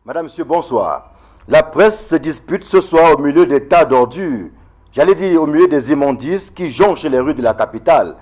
Madame, monsieur, bonsoir. La presse se dispute ce soir au milieu des tas d'ordures. J'allais dire au milieu des immondices qui jonchent les rues de la capitale.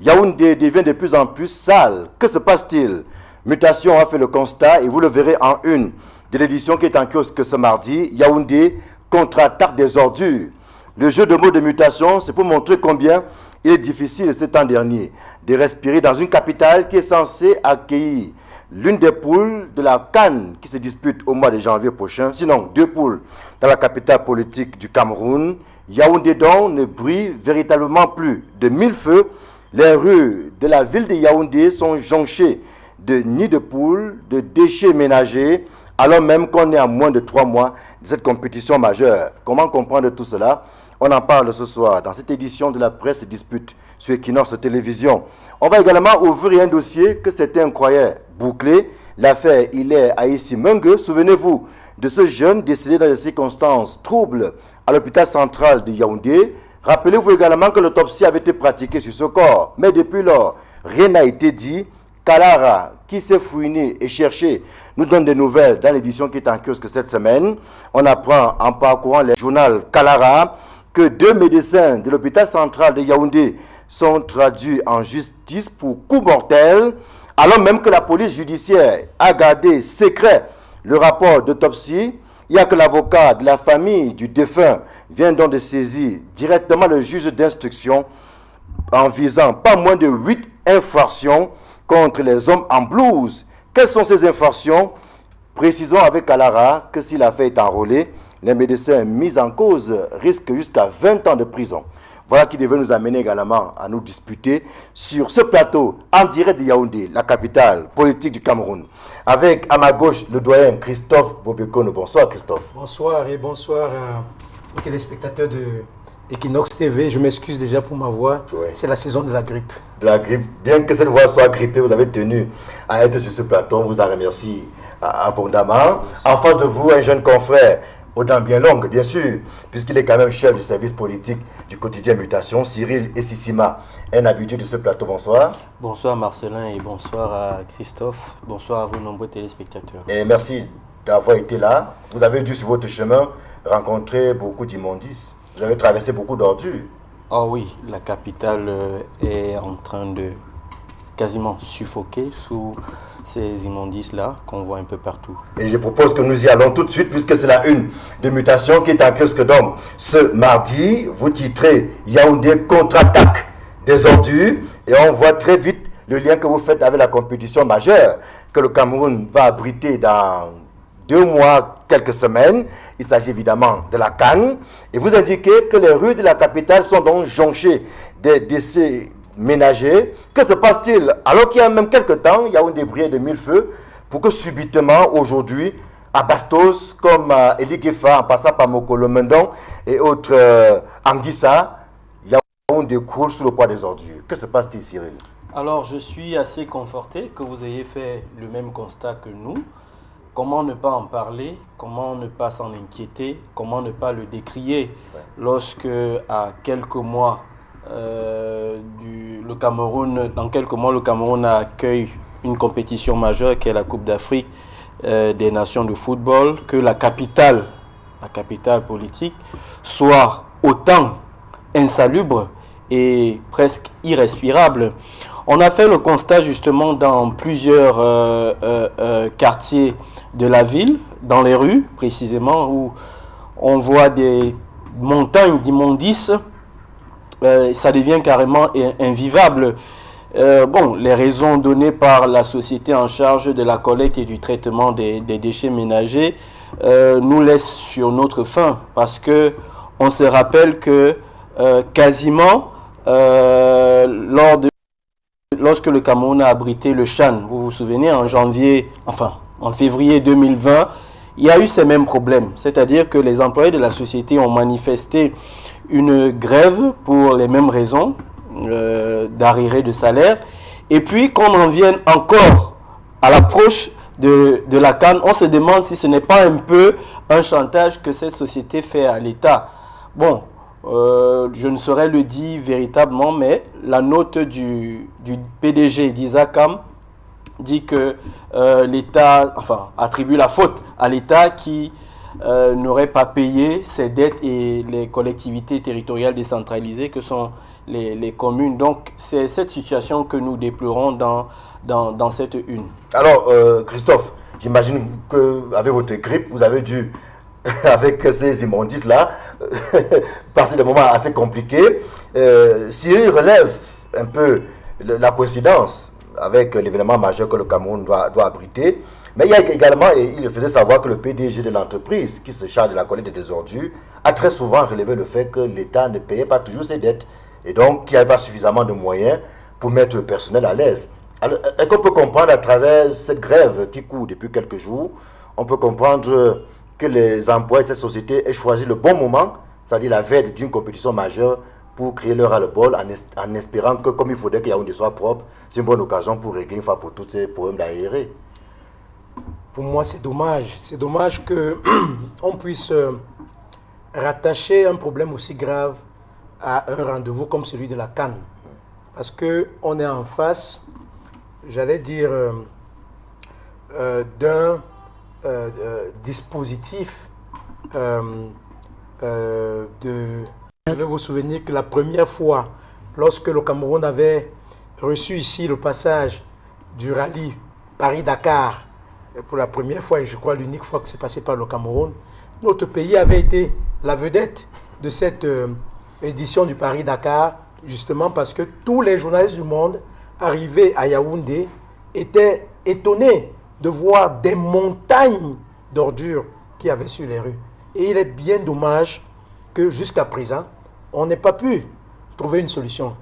Yaoundé devient de plus en plus sale. Que se passe-t-il? Mutation a fait le constat et vous le verrez en une de l'édition qui est en kiosque ce mardi. Yaoundé contre-attaque des ordures. Le jeu de mots de mutation, c'est pour montrer combien il est difficile ce temps dernier de respirer dans une capitale qui est censée accueillir l'une des poules de la CAN qui se dispute au mois de janvier prochain. Sinon, deux poules dans la capitale politique du Cameroun. Yaoundé donc ne brille véritablement plus. De mille feux, les rues de la ville de Yaoundé sont jonchées de nids de poules, de déchets ménagers, alors même qu'on est à moins de 3 mois de cette compétition majeure. Comment comprendre tout cela? On en parle ce soir dans cette édition de la presse dispute sur Equinox Télévision. On va également ouvrir un dossier que certains croyaient bouclé. L'affaire Hilaire Aïssi Mengue. Souvenez-vous de ce jeune décédé dans des circonstances troubles à l'hôpital central de Yaoundé. Rappelez-vous également que l'autopsie avait été pratiquée sur ce corps. Mais depuis lors, rien n'a été dit. Kalara, qui s'est fouiné et cherché, nous donne des nouvelles dans l'édition qui est en kiosque cette semaine. On apprend en parcourant le journal Kalara que 2 médecins de l'hôpital central de Yaoundé sont traduits en justice pour coup mortel, alors même que la police judiciaire a gardé secret le rapport d'autopsie. Il n'y a que l'avocat de la famille du défunt vient donc de saisir directement le juge d'instruction en visant pas moins de 8 infractions contre les hommes en blouse. Quelles sont ces infractions? Précisons avec Kalara que si l'affaire est enrôlée, les médecins mis en cause risquent jusqu'à 20 ans de prison. Voilà qui devait nous amener également à nous disputer sur ce plateau en direct de Yaoundé, la capitale politique du Cameroun. Avec à ma gauche le doyen Christophe Bobekono. Bonsoir Christophe. Bonsoir et bonsoir aux téléspectateurs de Equinox TV. Je m'excuse déjà pour ma voix. Ouais. C'est la saison de la grippe. De la grippe. Bien que cette voix soit grippée, vous avez tenu à être sur ce plateau. On vous en remercie abondamment. En face de vous, un jeune confrère aux dents bien longues, bien sûr, puisqu'il est quand même chef du service politique du quotidien Mutation, Cyril Essissima, un habitué de ce plateau. Bonsoir. Bonsoir Marcelin et bonsoir à Christophe. Bonsoir à vous nombreux téléspectateurs. Et merci d'avoir été là. Vous avez dû sur votre chemin rencontrer beaucoup d'immondices. Vous avez traversé beaucoup d'ordures. Oh oui, la capitale est en train de quasiment suffoquer sous ces immondices-là qu'on voit un peu partout. Et je propose que nous y allons tout de suite puisque c'est la une de Mutation qui est en kiosque d'homme. Ce mardi, vous titrez Yaoundé contre-attaque des ordures et on voit très vite le lien que vous faites avec la compétition majeure que le Cameroun va abriter dans 2 mois, quelques semaines. Il s'agit évidemment de la CAN. Et vous indiquez que les rues de la capitale sont donc jonchées des décès ménagers. Que se passe-t-il? Alors qu'il y a même quelques temps, il y a eu des brillés de 1000 feux pour que subitement, aujourd'hui, à Bastos, comme Eli Gefa, en passant par Mokolo Mendon et autres Anguissa, il y a eu des cours sous le poids des ordures. Que se passe-t-il, Cyril? Alors, je suis assez conforté que vous ayez fait le même constat que nous. Comment ne pas en parler? Comment ne pas s'en inquiéter? Comment ne pas le décrier lorsque, à quelques mois, le Cameroun, dans quelques mois, le Cameroun accueille une compétition majeure qui est la Coupe d'Afrique des Nations de football, que la capitale politique, soit autant insalubre et presque irrespirable. On a fait le constat justement dans plusieurs quartiers de la ville, dans les rues précisément, où on voit des montagnes d'immondices. Ça devient carrément invivable. Les raisons données par la société en charge de la collecte et du traitement des déchets ménagers nous laissent sur notre faim, parce que on se rappelle que quasiment lorsque le Cameroun a abrité le CHAN, vous vous souvenez, en février 2020, il y a eu ces mêmes problèmes. C'est-à-dire que les employés de la société ont manifesté une grève pour les mêmes raisons d'arriérés de salaire. Et puis, qu'on en vienne encore à l'approche de la CAN, on se demande si ce n'est pas un peu un chantage que cette société fait à l'État. Bon, je ne saurais le dire véritablement, mais la note du PDG d'Isacam dit que l'État, enfin, attribue la faute à l'État qui n'aurait pas payé ses dettes et les collectivités territoriales décentralisées que sont les communes. Donc, c'est cette situation que nous déplorons dans cette une. Alors, Christophe, j'imagine qu'avec votre grippe, vous avez dû, avec ces immondices-là, passer des moments assez compliqués. Cyril relève un peu la coïncidence avec l'événement majeur que le Cameroun doit abriter. Mais il y a également, et il faisait savoir que le PDG de l'entreprise qui se charge de la collecte des ordures a très souvent relevé le fait que l'État ne payait pas toujours ses dettes et donc qu'il n'y avait pas suffisamment de moyens pour mettre le personnel à l'aise. Alors, est-ce qu'on peut comprendre à travers cette grève qui court depuis quelques jours, on peut comprendre que les employés de cette société aient choisi le bon moment, c'est-à-dire la veille d'une compétition majeure, pour créer leur ras-le-bol en espérant que, comme il faudrait que Yaoundé soit propre, c'est une bonne occasion pour régler une fois pour tous ces problèmes d'aéré. Pour moi, c'est dommage. C'est dommage qu'on puisse rattacher un problème aussi grave à un rendez-vous comme celui de la CAN. Parce qu'on est en face, j'allais dire, d'un dispositif Je vais vous souvenir que la première fois, lorsque le Cameroun avait reçu ici le passage du rallye Paris-Dakar, pour la première fois, et je crois l'unique fois que c'est passé par le Cameroun, notre pays avait été la vedette de cette édition du Paris-Dakar, justement parce que tous les journalistes du monde arrivés à Yaoundé étaient étonnés de voir des montagnes d'ordures qu'il y avait sur les rues. Et il est bien dommage que jusqu'à présent, on n'ait pas pu trouver une solution.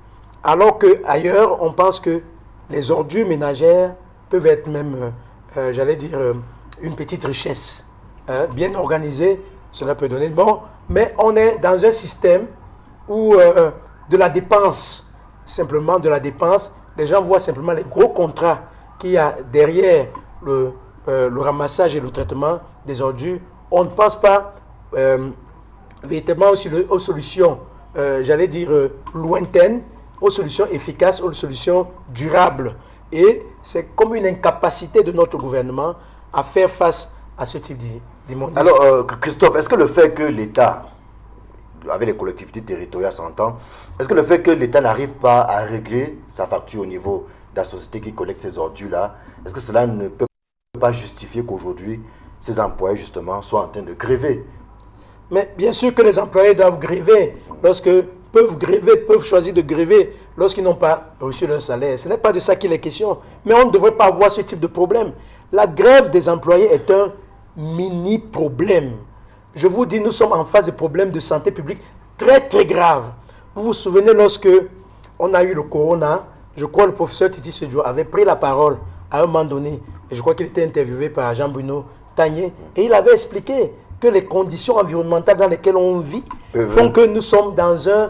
Alors qu'ailleurs, on pense que les ordures ménagères peuvent être même, j'allais dire, une petite richesse. Bien organisée, cela peut donner bon. Mais on est dans un système où de la dépense, simplement de la dépense, les gens voient simplement les gros contrats qu'il y a derrière le ramassage et le traitement des ordures. On ne pense pas véritablement aux solutions, j'allais dire, lointaines, aux solutions efficaces, aux solutions durables. Et c'est comme une incapacité de notre gouvernement à faire face à ce type d'immondices. Alors, Christophe, est-ce que le fait que l'État, avec les collectivités territoriales s'entend, est-ce que le fait que l'État n'arrive pas à régler sa facture au niveau de la société qui collecte ces ordures-là, est-ce que cela ne peut pas justifier qu'aujourd'hui, ces employés, justement, soient en train de gréver? Mais bien sûr que les employés doivent gréver, peuvent choisir de gréver lorsqu'ils n'ont pas reçu leur salaire. Ce n'est pas de ça qu'il est question. Mais on ne devrait pas avoir ce type de problème. La grève des employés est un mini-problème. Je vous dis, nous sommes en face de problèmes de santé publique très très graves. Vous vous souvenez lorsque on a eu le corona, je crois que le professeur Titi Sedjo avait pris la parole à un moment donné, et je crois qu'il était interviewé par Jean-Bruno Tagné, et il avait expliqué que les conditions environnementales dans lesquelles on vit font que nous sommes dans un,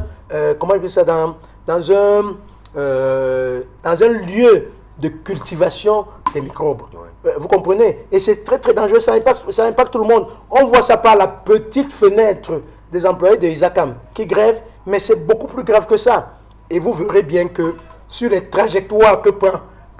comment je dis ça, dans un lieu de cultivation des microbes. Ouais. Vous comprenez? Et c'est très très dangereux, ça impacte tout le monde. On voit ça par la petite fenêtre des employés de Isakam qui grèvent, mais c'est beaucoup plus grave que ça. Et vous verrez bien que sur les trajectoires que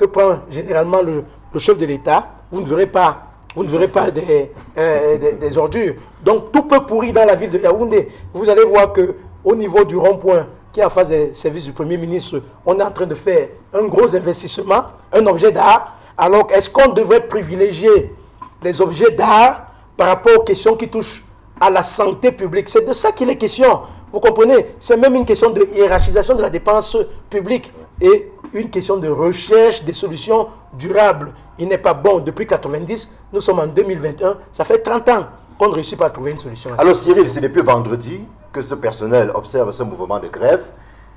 prend généralement le chef de l'État, vous ne verrez pas des ordures. Donc tout peut pourrir dans la ville de Yaoundé. Vous allez voir qu'au niveau du rond-point qui est en face des services du Premier ministre, on est en train de faire un gros investissement, un objet d'art. Alors est-ce qu'on devrait privilégier les objets d'art par rapport aux questions qui touchent à la santé publique? C'est de ça qu'il est question. Vous comprenez? C'est même une question de hiérarchisation de la dépense publique et une question de recherche des solutions durables. Il n'est pas bon, depuis 1990, nous sommes en 2021, ça fait 30 ans qu'on ne réussit pas à trouver une solution. Alors Cyril, c'est depuis vendredi que ce personnel observe ce mouvement de grève.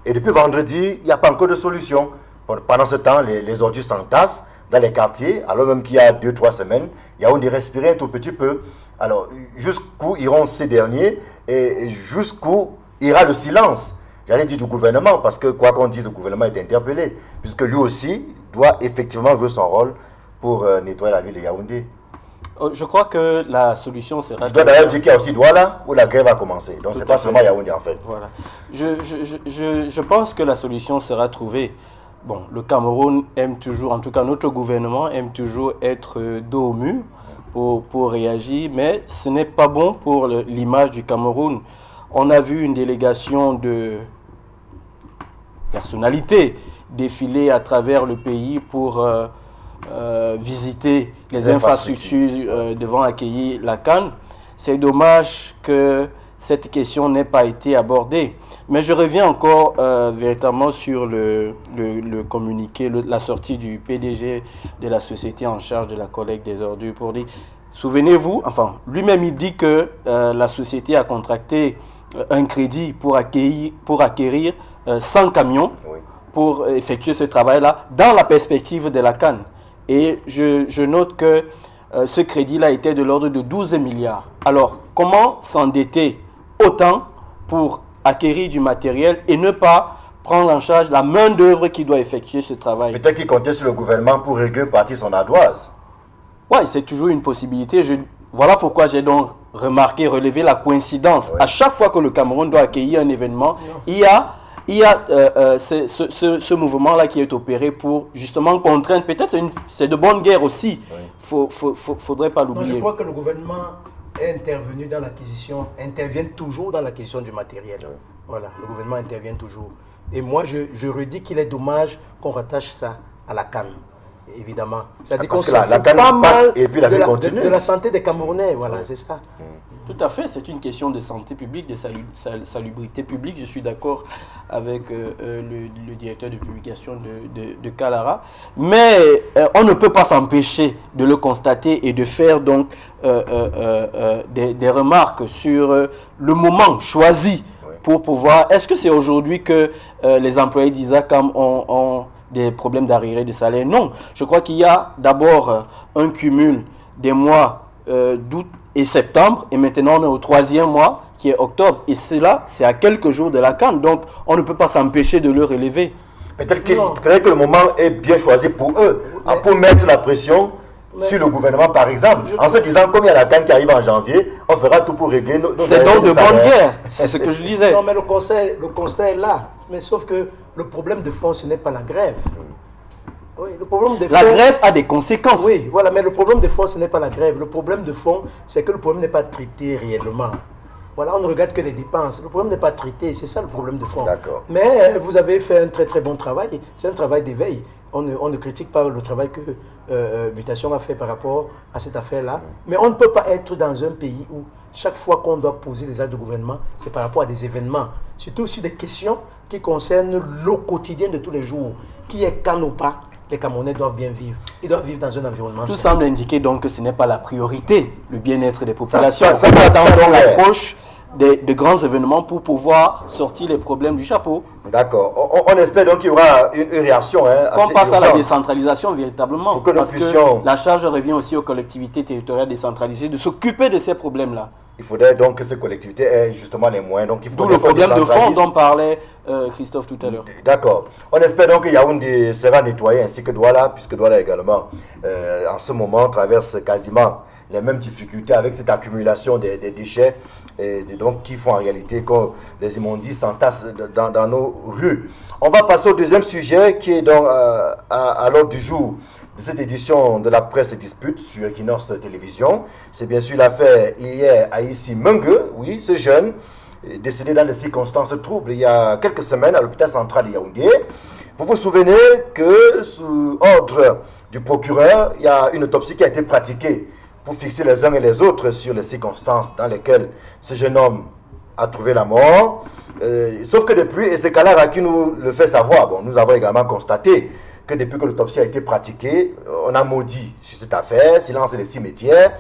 Et depuis vendredi, il n'y a pas encore de solution. Pendant ce temps, les ordures s'entassent dans les quartiers, alors même qu'il y a 2-3 semaines, il y a on y respirer un tout petit peu. Alors, jusqu'où iront ces derniers et jusqu'où ira le silence, j'allais dire, du gouvernement, parce que quoi qu'on dise, le gouvernement est interpellé, puisque lui aussi doit effectivement jouer son rôle pour nettoyer la ville de Yaoundé. Je crois que la solution sera... Je dois d'ailleurs dire qu'il y a aussi Douala où la grève a commencé. Donc ce n'est pas seulement Yaoundé en fait. Voilà. Je pense que la solution sera trouvée. bon, le Cameroun aime toujours, en tout cas notre gouvernement aime toujours être dos au mur pour réagir, mais ce n'est pas bon pour l'image du Cameroun. On a vu une délégation de personnalités défiler à travers le pays pour visiter les infrastructures devant accueillir la CAN. C'est dommage que cette question n'ait pas été abordée. Mais je reviens encore véritablement sur le communiqué, la sortie du PDG de la société en charge de la collecte des ordures pour dire, souvenez-vous, enfin, lui-même il dit que la société a contracté un crédit pour acquérir 100 camions pour effectuer ce travail-là dans la perspective de la CAN. Et je note que ce crédit-là était de l'ordre de 12 milliards. Alors, comment s'endetter autant pour acquérir du matériel et ne pas prendre en charge la main-d'œuvre qui doit effectuer ce travail? Peut-être qu'il comptait sur le gouvernement pour régler une partie de son ardoise. Oui, c'est toujours une possibilité. Voilà pourquoi j'ai donc relevé la coïncidence. À chaque fois que le Cameroun doit accueillir un événement, il y a ce mouvement-là qui est opéré pour justement contraindre. Peut-être c'est de bonne guerre aussi. Il ne faudrait pas l'oublier. Je crois que le gouvernement est intervenu dans l'acquisition, intervient toujours dans l'acquisition du matériel. Voilà, le gouvernement intervient toujours. Et moi, je redis qu'il est dommage qu'on rattache ça à la CAN, évidemment. C'est-à-dire qu'on la CAN passe et puis la vie continue. De la santé des Camerounais, voilà, c'est ça. Tout à fait, c'est une question de santé publique, de salubrité publique. Je suis d'accord avec le directeur de publication de Kalara. Mais on ne peut pas s'empêcher de le constater et de faire donc des remarques sur le moment choisi pour pouvoir... Est-ce que c'est aujourd'hui que les employés d'ISACAM ont des problèmes d'arriérés de salaire? Non, je crois qu'il y a d'abord un cumul des mois d'août et septembre, et maintenant on est au 3e mois qui est octobre, et cela c'est à quelques jours de la CAN, donc on ne peut pas s'empêcher de le relever. Peut-être que le moment est bien choisi pour eux, pour mettre la pression sur le gouvernement par exemple, en se disant comme il y a la CAN qui arrive en janvier, on fera tout pour régler nos c'est donc de bonne guerre, c'est ce que je disais. Non mais le conseil est là, mais sauf que le problème de fond ce n'est pas la grève. Oui, le problème de fond, la grève a des conséquences. Oui, voilà, mais le problème de fond, ce n'est pas la grève. Le problème de fond, c'est que le problème n'est pas traité réellement. Voilà, on ne regarde que les dépenses. Le problème n'est pas traité, c'est ça le problème de fond. D'accord. Mais vous avez fait un très très bon travail. C'est un travail d'éveil. On ne critique pas le travail que Mutation a fait par rapport à cette affaire-là. Mais on ne peut pas être dans un pays où chaque fois qu'on doit poser des actes de gouvernement, c'est par rapport à des événements. Surtout sur des questions qui concernent le quotidien de tous les jours. Qui est CAN ou pas? Les Camerounais doivent bien vivre. Ils doivent vivre dans un environnement Tout sain. semble indiquer donc que ce n'est pas la priorité, le bien-être des populations. Ça attend donc l'approche de grands événements pour pouvoir sortir les problèmes du chapeau. D'accord. On espère donc qu'il y aura une réaction. On passe à la décentralisation véritablement. Pour que parce puissions... que la charge revient aussi aux collectivités territoriales décentralisées de s'occuper de ces problèmes-là. Il faudrait donc que ces collectivités aient justement les moyens. D'où le problème de fond dont parlait Christophe tout à l'heure. D'accord. On espère donc que Yaoundé sera nettoyé ainsi que Douala, puisque Douala également, en ce moment, traverse quasiment les mêmes difficultés avec cette accumulation des déchets et donc qui font en réalité que les immondices s'entassent dans nos rues. On va passer au deuxième sujet qui est donc à l'ordre du jour de cette édition de la presse dispute sur Equinox Télévision. C'est bien sûr l'affaire hier Aïssi Mengue, oui, ce jeune, décédé dans des circonstances troubles il y a quelques semaines à l'hôpital central de Yaoundé. Vous vous souvenez que sous ordre du procureur, il y a une autopsie qui a été pratiquée pour fixer les uns et les autres sur les circonstances dans lesquelles ce jeune homme a trouvé la mort. Sauf que depuis, et c'est Kalara qui nous le fait savoir, bon, nous avons également constaté que depuis que l'autopsie a été pratiquée, on a maudit sur cette affaire, silence des cimetières,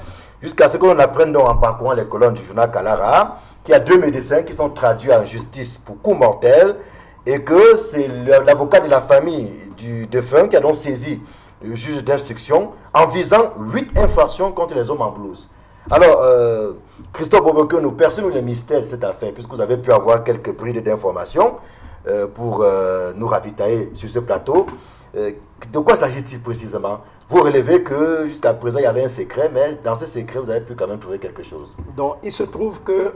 jusqu'à ce qu'on apprenne donc en parcourant les colonnes du journal Kalara qu'il y a 2 médecins qui sont traduits en justice pour coup mortel et que c'est l'avocat de la famille du défunt qui a donc saisi le juge d'instruction en visant 8 infractions contre les hommes en blouse. Alors, Christophe Boboke, nous percez les mystères de cette affaire, puisque vous avez pu avoir quelques brides d'informations pour nous ravitailler sur ce plateau. De quoi s'agit-il précisément? Vous relevez que jusqu'à présent il y avait un secret, mais dans ce secret vous avez pu quand même trouver quelque chose. Donc il se trouve que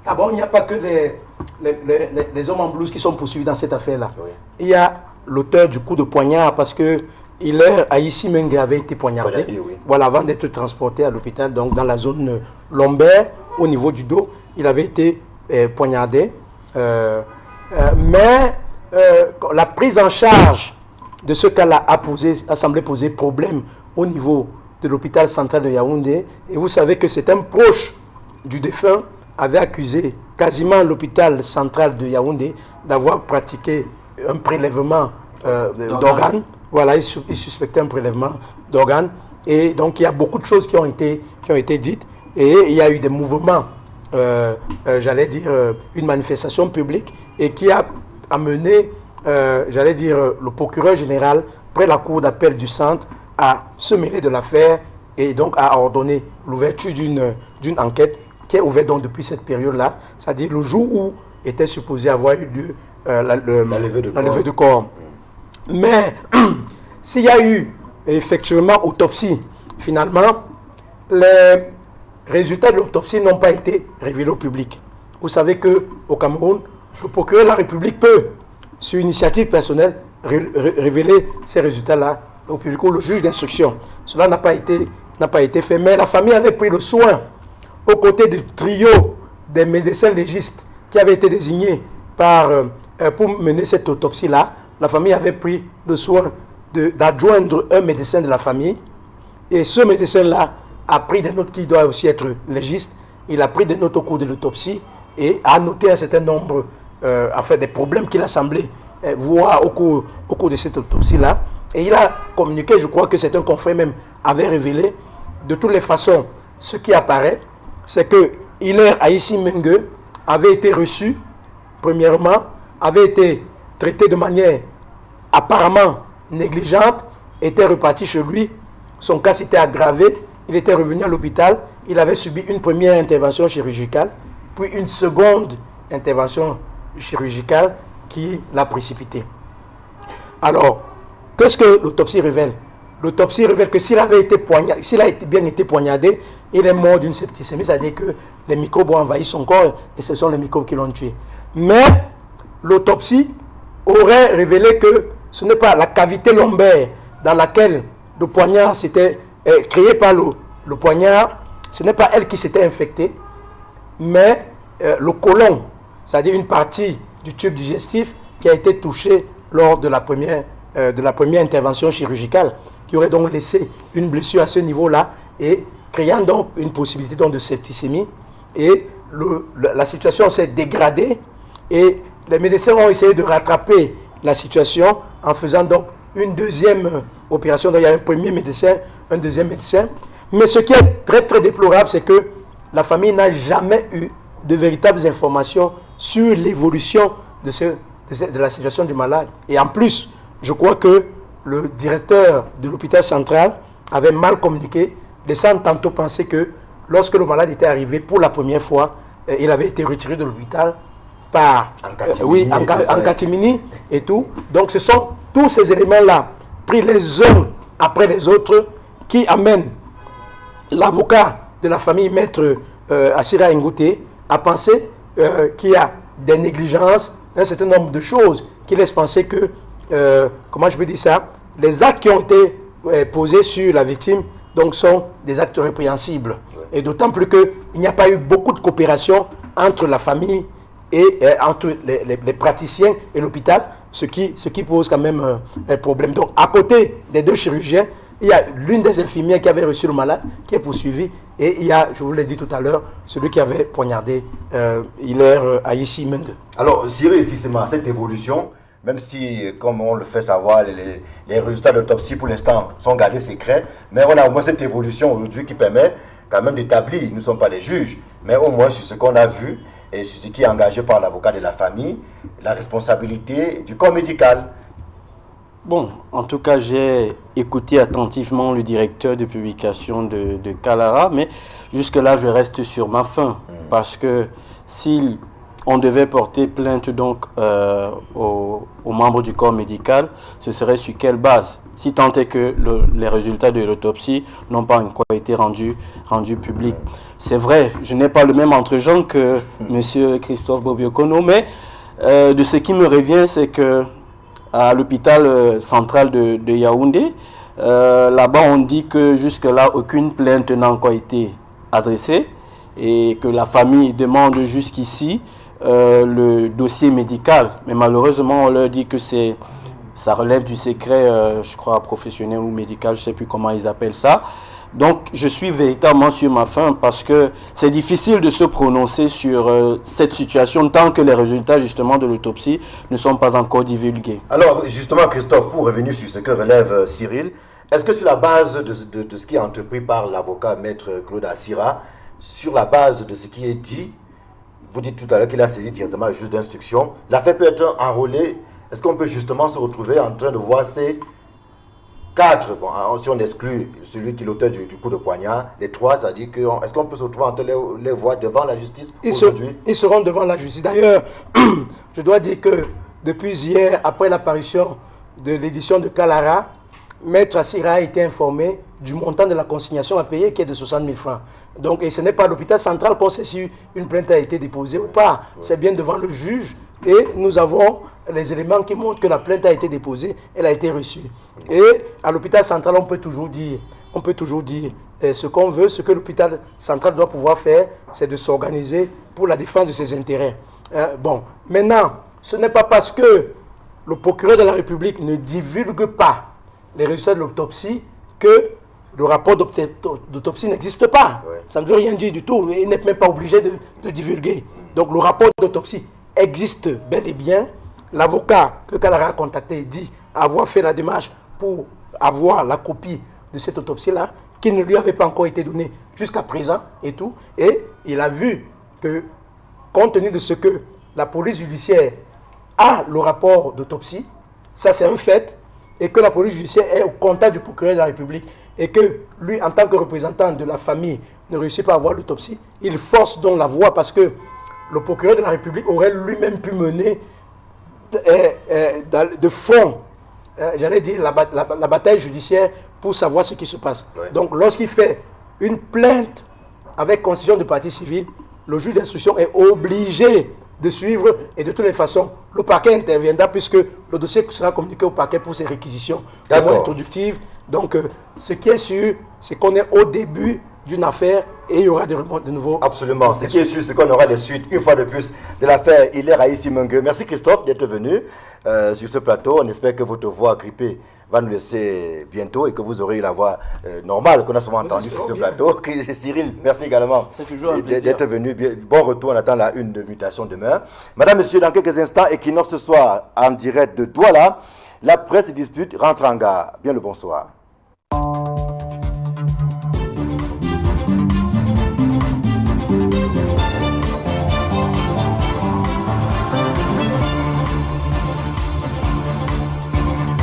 d'abord il n'y a pas que les hommes en blouse qui sont poursuivis dans cette affaire-là. Oui. Il y a l'auteur du coup de poignard parce que Hilaire Aïssi Mengue avait été poignardé. Oui. Voilà, avant d'être transporté à l'hôpital, donc dans la zone lombaire, au niveau du dos, il avait été poignardé. Mais la prise en charge de ce cas-là a semblé poser problème au niveau de l'hôpital central de Yaoundé. Et vous savez que c'est un proche du défunt avait accusé quasiment l'hôpital central de Yaoundé d'avoir pratiqué un prélèvement d'organes. Voilà, il suspectait un prélèvement d'organes. Et donc, il y a beaucoup de choses qui ont été dites. Et il y a eu des mouvements, j'allais dire, une manifestation publique et qui a amené, j'allais dire, le procureur général près la cour d'appel du centre à se mêler de l'affaire et donc à ordonner l'ouverture d'une enquête qui est ouverte donc depuis cette période-là, c'est-à-dire le jour où était supposé avoir eu lieu la levée de corps. Mais s'il y a eu effectivement autopsie, finalement, les résultats de l'autopsie n'ont pas été révélés au public. Vous savez qu'au Cameroun, le procureur de la République peut, sur initiative personnelle, révéler ces résultats-là au public ou le juge d'instruction. Cela n'a pas été fait, mais la famille avait pris le soin, aux côtés du trio des médecins légistes qui avaient été désignés pour mener cette autopsie-là. La famille avait pris le soin d'adjoindre un médecin de la famille. Et ce médecin-là a pris des notes qui doivent aussi être légistes. Il a pris des notes au cours de l'autopsie et a noté un certain nombre des problèmes qu'il a semblé voir au cours de cette autopsie-là. Et il a communiqué, je crois que c'est un confrère même, avait révélé, de toutes les façons, ce qui apparaît, c'est que Hilaire Aïssi Mengue avait été reçu, premièrement, avait été traité de manière apparemment négligente, était reparti chez lui, son cas s'était aggravé, il était revenu à l'hôpital, il avait subi une première intervention chirurgicale, puis une seconde intervention chirurgicale qui l'a précipité. Alors, qu'est-ce que l'autopsie révèle? L'autopsie révèle que s'il a bien été poignardé, il est mort d'une septicémie, c'est-à-dire que les microbes ont envahi son corps et ce sont les microbes qui l'ont tué. Mais l'autopsie aurait révélé que ce n'est pas la cavité lombaire dans laquelle le poignard s'était créé par le poignard, ce n'est pas elle qui s'était infectée, mais le côlon, c'est-à-dire une partie du tube digestif qui a été touchée lors de la première intervention chirurgicale, qui aurait donc laissé une blessure à ce niveau-là et créant donc une possibilité donc de septicémie. Et la situation s'est dégradée et les médecins ont essayé de rattraper la situation en faisant donc une deuxième opération. Donc il y a un premier médecin, un deuxième médecin. Mais ce qui est très très déplorable, c'est que la famille n'a jamais eu de véritables informations sur l'évolution de la situation du malade. Et en plus, je crois que le directeur de l'hôpital central avait mal communiqué, laissant tantôt penser que lorsque le malade était arrivé pour la première fois, il avait été retiré de l'hôpital par en catimini et tout. Donc ce sont tous ces éléments-là, pris les uns après les autres, qui amènent l'avocat de la famille, maître Assira Ngouté, à penser qu'il y a des négligences, un certain nombre de choses qui laissent penser que, comment je peux dire ça, les actes qui ont été posés sur la victime donc, sont des actes répréhensibles. Et d'autant plus qu'il n'y a pas eu beaucoup de coopération entre la famille et entre les praticiens et l'hôpital, ce qui pose quand même un problème. Donc, à côté des deux chirurgiens, il y a l'une des infirmières qui avait reçu le malade, qui est poursuivie, et il y a, je vous l'ai dit tout à l'heure, celui qui avait poignardé Hilaire Aïssi Mengue. Alors, Cyril Sissema, cette évolution, même si, comme on le fait savoir, les résultats de l'autopsie pour l'instant sont gardés secrets, mais on a au moins cette évolution aujourd'hui qui permet quand même d'établir, nous ne sommes pas les juges, mais au moins sur ce qu'on a vu et sur ce qui est engagé par l'avocat de la famille, la responsabilité du corps médical. Bon, en tout cas, j'ai écouté attentivement le directeur de publication de Kalara, mais jusque-là, je reste sur ma faim, parce que si on devait porter plainte donc aux membres du corps médical, ce serait sur quelle base? Si tant est que les résultats de l'autopsie n'ont pas encore été rendus publics. C'est vrai, je n'ai pas le même entre-gens que M. Christophe Bobiokono, mais de ce qui me revient, c'est que à l'hôpital central de Yaoundé. Là-bas, on dit que jusque-là, aucune plainte n'a encore été adressée et que la famille demande jusqu'ici le dossier médical. Mais malheureusement, on leur dit que ça relève du secret, je crois, professionnel ou médical, je ne sais plus comment ils appellent ça. Donc, je suis véritablement sur ma faim parce que c'est difficile de se prononcer sur cette situation tant que les résultats, justement, de l'autopsie ne sont pas encore divulgués. Alors, justement, Christophe, pour revenir sur ce que relève Cyril, est-ce que sur la base de ce qui est entrepris par l'avocat maître Claude Assira, sur la base de ce qui est dit, vous dites tout à l'heure qu'il a saisi directement le juge d'instruction, l'affaire peut être enrôlée? Est-ce qu'on peut justement se retrouver en train de voir ces 4, bon, si on exclut celui qui est l'auteur du coup de poignard, les 3, ça dit que est-ce qu'on peut se retrouver entre les voix devant la justice aujourd'hui? Ils seront devant la justice. D'ailleurs, je dois dire que depuis hier, après l'apparition de l'édition de Kalara, Maître Assira a été informé du montant de la consignation à payer qui est de 60 000 francs. Donc, et ce n'est pas à l'hôpital central qu'on sait si une plainte a été déposée ou pas. C'est bien devant le juge et nous avons les éléments qui montrent que la plainte a été déposée, elle a été reçue. Et à l'hôpital central, on peut toujours dire ce qu'on veut. Ce que l'hôpital central doit pouvoir faire, c'est de s'organiser pour la défense de ses intérêts. Bon, maintenant, ce n'est pas parce que le procureur de la République ne divulgue pas les résultats de l'autopsie que le rapport d'autopsie n'existe pas. Ouais. Ça ne veut rien dire du tout. Il n'est même pas obligé de divulguer. Donc le rapport d'autopsie existe bel et bien. L'avocat que Kalara a contacté dit avoir fait la démarche pour avoir la copie de cette autopsie-là, qui ne lui avait pas encore été donnée jusqu'à présent et tout. Et il a vu que, compte tenu de ce que la police judiciaire a le rapport d'autopsie, ça c'est un fait, et que la police judiciaire est au contact du procureur de la République, et que lui, en tant que représentant de la famille, ne réussit pas à avoir l'autopsie, il force donc la voie parce que le procureur de la République aurait lui-même pu mener de fond, j'allais dire, la bataille judiciaire pour savoir ce qui se passe. Ouais. Donc, lorsqu'il fait une plainte avec constitution de partie civile, le juge d'instruction est obligé de suivre et de toutes les façons, le parquet interviendra puisque le dossier sera communiqué au parquet pour ses réquisitions introductives. Donc, ce qui est sûr, c'est qu'on est au début d'une affaire et il y aura des remontes de nouveau. Absolument. Ce qui est sûr, c'est qu'on aura des suites, une fois de plus, de l'affaire Hilaire Aïssi Mengue. Merci Christophe d'être venu sur ce plateau. On espère que votre voix grippée va nous laisser bientôt et que vous aurez eu la voix normale qu'on a souvent entendue sur ce plateau. Cyril, merci également d'être venu. Bon retour, on attend la une de mutation demain. Madame, Monsieur, dans quelques instants, Equinox ce soir en direct de Douala, la presse dispute rentre en gare. Bien le bonsoir.